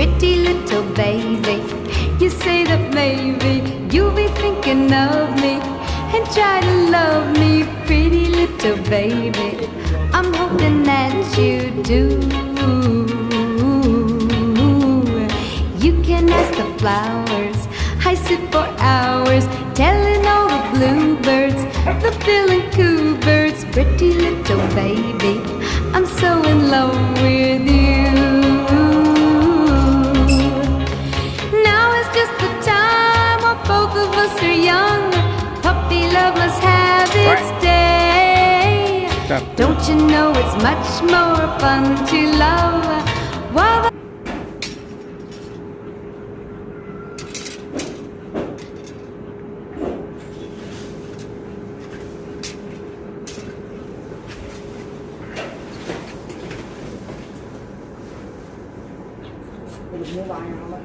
pretty little baby. You say that maybe you'll be thinking of me and try to love me, pretty little baby. I'm hoping that you do. You can ask the flowers, I sit for hours telling all the bluebirds, the bill and coo birds, pretty little baby, I'm so in love with you. Now is just the time while both of us are young. Puppy love must have its day. Don't you know it's much more fun to love while the Mua bài nào đó.